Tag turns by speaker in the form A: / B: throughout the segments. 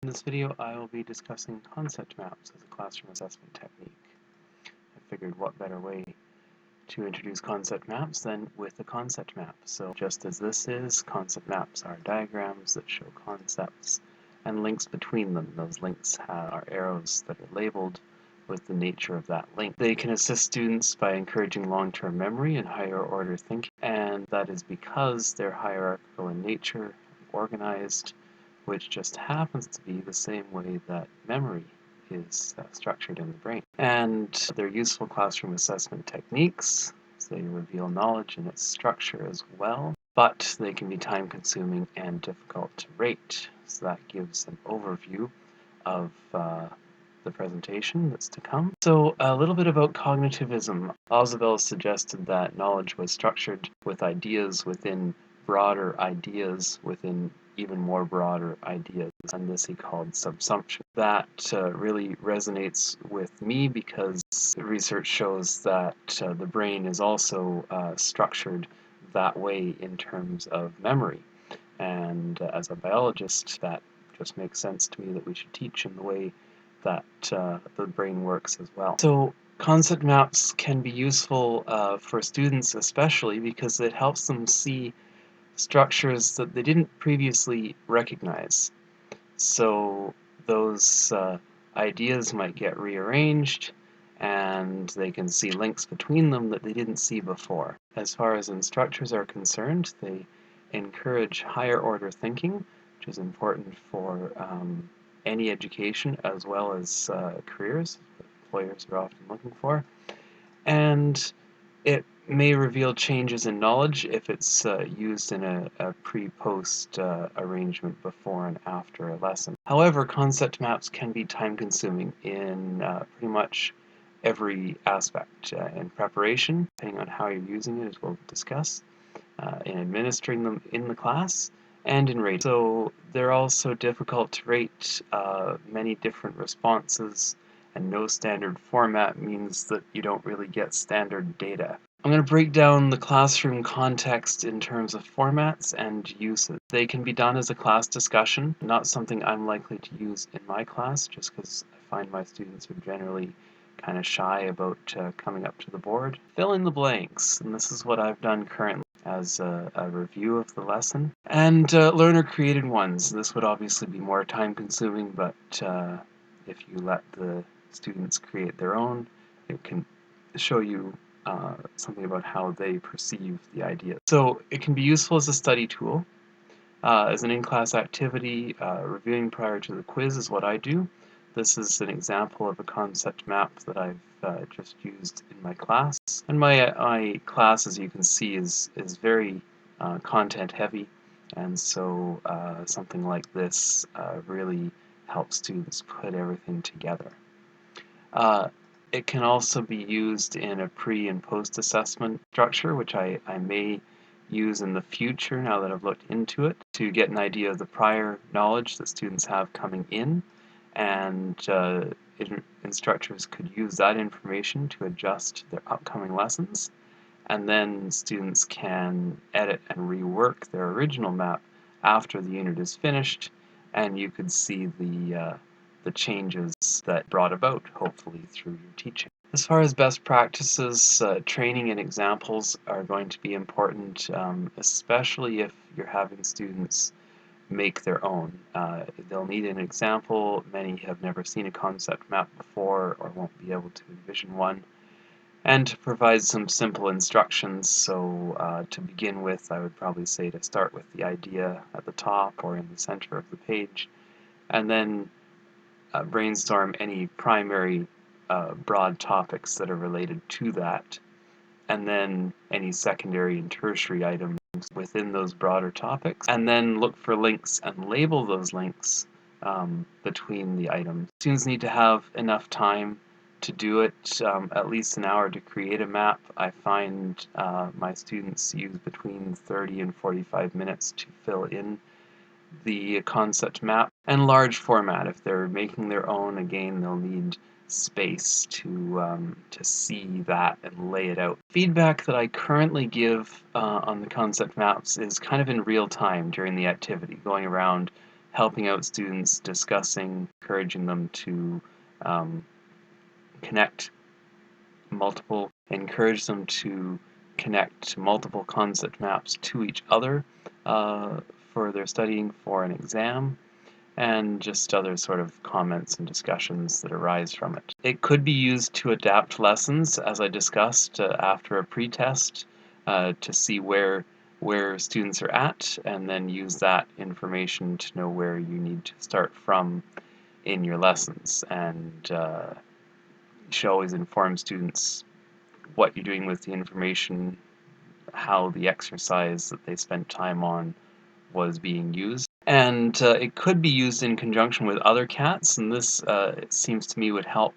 A: In this video, I will be discussing concept maps as a classroom assessment technique. I figured what better way to introduce concept maps than with a concept map. So just as this is, concept maps are diagrams that show concepts and links between them. Those links are arrows that are labeled with the nature of that link. They can assist students by encouraging long-term memory and higher order thinking, and that is because they're hierarchical in nature, organized, which just happens to be the same way that memory is structured in the brain. And they're useful classroom assessment techniques. So they reveal knowledge in its structure as well, but they can be time-consuming and difficult to rate. So that gives an overview of the presentation that's to come. So a little bit about cognitivism. Ausubel suggested that knowledge was structured with ideas within broader ideas within even more broader ideas, and this he called subsumption. That really resonates with me because research shows that the brain is also structured that way in terms of memory. And as a biologist, that just makes sense to me that we should teach in the way that the brain works as well. So concept maps can be useful for students especially because it helps them see structures that they didn't previously recognize. So those ideas might get rearranged and they can see links between them that they didn't see before. As far as instructors are concerned, they encourage higher order thinking, which is important for any education as well as careers that employers are often looking for. And it may reveal changes in knowledge if it's used in a pre-post arrangement before and after a lesson. However, concept maps can be time-consuming in pretty much every aspect. In preparation, depending on how you're using it, as we'll discuss, in administering them in the class, and in rating. So they're also difficult to rate. Many different responses and no standard format means that you don't really get standard data. I'm going to break down the classroom context in terms of formats and uses. They can be done as a class discussion, not something I'm likely to use in my class just because I find my students are generally kind of shy about coming up to the board. Fill in the blanks, and this is what I've done currently as a review of the lesson. And learner-created ones. This would obviously be more time-consuming, but if you let the students create their own, it can show you something about how they perceive the idea. So it can be useful as a study tool. As an in-class activity, reviewing prior to the quiz is what I do. This is an example of a concept map that I've just used in my class. And my class, as you can see, is very content heavy, and so something like this really helps students put everything together. It can also be used in a pre- and post-assessment structure, which I may use in the future now that I've looked into it, to get an idea of the prior knowledge that students have coming in, and instructors could use that information to adjust their upcoming lessons, and then students can edit and rework their original map after the unit is finished, and you could see the changes that brought about, hopefully, through your teaching. As far as best practices, training and examples are going to be important, especially if you're having students make their own. They'll need an example. Many have never seen a concept map before or won't be able to envision one. And to provide some simple instructions. So to begin with, I would probably say to start with the idea at the top or in the center of the page, and then brainstorm any primary broad topics that are related to that, and then any secondary and tertiary items within those broader topics, and then look for links and label those links between the items. Students need to have enough time to do it, at least an hour to create a map. I find my students use between 30 and 45 minutes to fill in the concept map. And large format, if they're making their own, again, they'll need space to see that and lay it out. Feedback that I currently give on the concept maps is kind of in real time during the activity, going around helping out students, discussing, encouraging them to connect encourage them to connect multiple concept maps to each other for their studying for an exam, and just other sort of comments and discussions that arise from it. It could be used to adapt lessons, as I discussed, after a pretest to see where students are at, and then use that information to know where you need to start from in your lessons. And you should always inform students what you're doing with the information, how the exercise that they spent time on was being used. And it could be used in conjunction with other CATs, and this it seems to me would help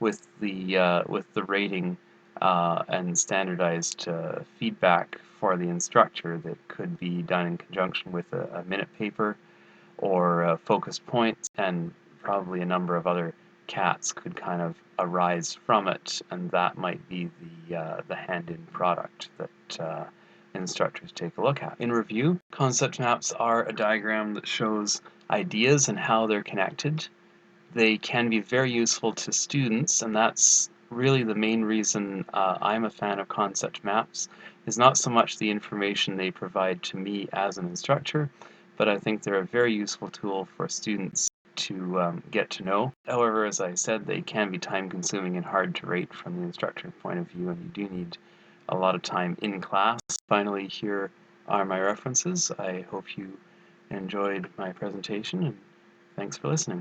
A: with the rating and standardized feedback for the instructor. That could be done in conjunction with a minute paper or focus points, and probably a number of other CATs could kind of arise from it, and that might be the hand-in product that instructors take a look at. In review, concept maps are a diagram that shows ideas and how they're connected. They can be very useful to students, and that's really the main reason I'm a fan of concept maps, is not so much the information they provide to me as an instructor, but I think they're a very useful tool for students to get to know. However, as I said, they can be time-consuming and hard to rate from the instructor's point of view, and you do need a lot of time in class. Finally, here are my references. I hope you enjoyed my presentation, and thanks for listening.